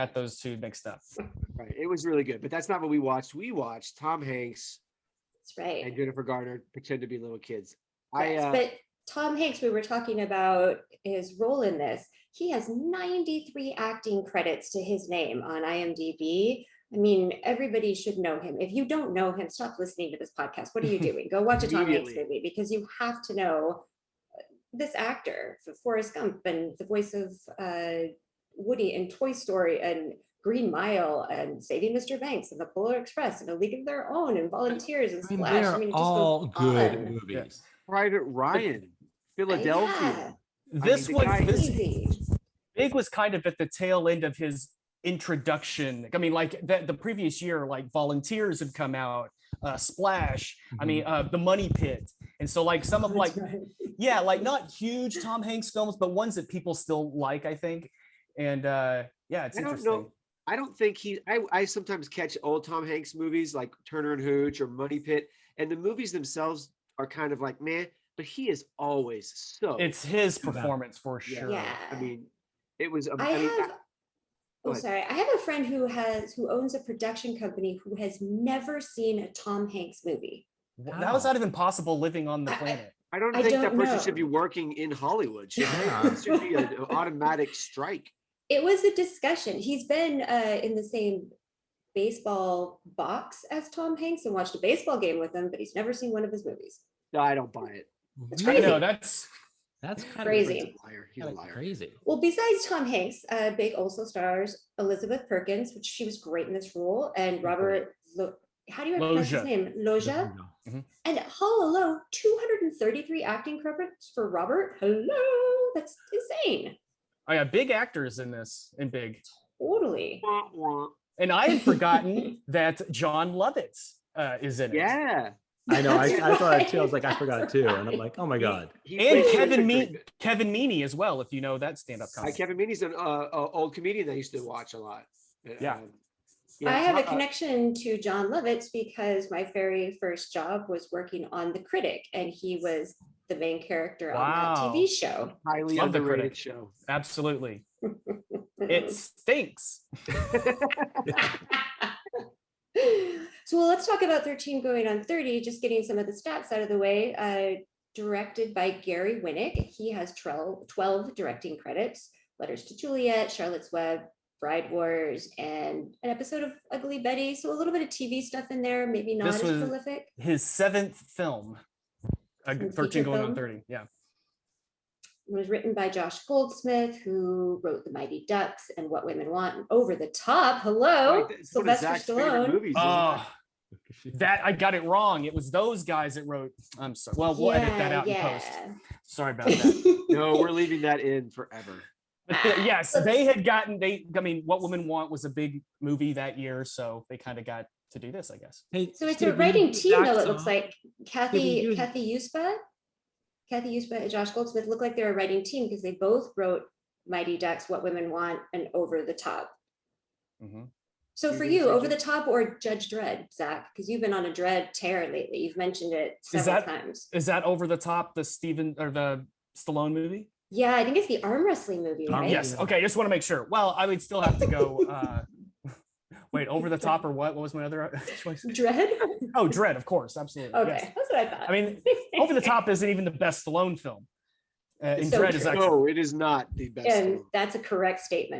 got those two mixed up. Right. It was really good, but that's not what we watched. We watched Tom Hanks That's right. and Jennifer Garner pretend to be little kids. Yes, but Tom Hanks, we were talking about his role in this. He has 93 acting credits to his name on IMDb. I mean, everybody should know him. If you don't know him, stop listening to this podcast. What are you doing? Go watch a Tom Hanks movie, because you have to know this actor for Forrest Gump and the voice of Woody in Toy Story and Green Mile and Saving Mr. Banks and The Polar Express and A League of Their Own and Volunteers and Splash. They're all good movies. Yeah. Private Ryan, Philadelphia. This Easy. Big was kind of at the tail end of his introduction. I mean, like the previous year, like Volunteers had come out, Splash. I mean, The Money Pit, and so like some of like, yeah, like not huge Tom Hanks films, but ones that people still like, I think. And yeah, it's interesting. I don't think I sometimes catch old Tom Hanks movies like Turner and Hooch or Money Pit, and the movies themselves are kind of like meh, but he is always so. It's his performance for sure. Yeah. I mean, it was. I have a friend who owns a production company who has never seen a Tom Hanks movie. How is that even possible living on the planet? I don't think that person should be working in Hollywood. Should they? It should be an automatic strike. It was a discussion. He's been in the same baseball box as Tom Hanks and watched a baseball game with him, but he's never seen one of his movies. No, I don't buy it. It's crazy. I know, that's kind crazy. He's a liar. Crazy. Well, besides Tom Hanks, Big also stars Elizabeth Perkins, which she was great in this role, and Robert, how do you pronounce his name? Loggia. Mm-hmm. And hello, 233 acting credits for Robert. Hello, that's insane. Oh yeah, big actors in this, in Big. Totally. And I had forgotten that John Lovitz is in it. Yeah. I know. I thought it too. I was like, I forgot it too, and I'm like, oh my god. And Kevin Meaney as well, if you know that stand-up comedy. Kevin Meaney's an old comedian that I used to watch a lot. Yeah. I have a connection to John Lovitz because my very first job was working on The Critic, and he was the main character on that TV show. Highly Love The underrated Critic. show. Absolutely. It stinks. So let's talk about 13 going on 30, just getting some of the stats out of the way. Directed by Gary Winnick. He has 12 directing credits: Letters to Juliet, Charlotte's Web, Bride Wars, and an episode of Ugly Betty. So a little bit of TV stuff in there, maybe not as prolific. His 7th film, 13 going on 30. Yeah. It was written by Josh Goldsmith, who wrote The Mighty Ducks and What Women Want and Over the Top. Hello, Sylvester Stallone. That I got it wrong. It was those guys that wrote. I'm sorry. Well, we'll edit that out in post. Sorry about that. No, we're leaving that in forever. Yes, they had gotten. I mean, What Women Want was a big movie that year, so they kind of got to do this, I guess. Hey, so it's a writing team, though. It looks like Kathy Uspa and Josh Goldsmith look like they're a writing team because they both wrote Mighty Ducks, What Women Want, and Over the Top. Mm-hmm. So for you, Over the Top or Judge Dredd, Zach? Because you've been on a Dredd tear lately. You've mentioned it several times. Is that Over the Top, the Stallone movie? Yeah, I think it's the arm wrestling movie, right? Yes. Okay, just want to make sure. Well, I would still have to go. Wait, Over the Top or what? What was my other choice? Dredd? Oh, Dredd, of course, absolutely. Okay, yes. That's what I thought. I mean, Over the Top isn't even the best Stallone film. No, it is not the best. And that's a correct statement.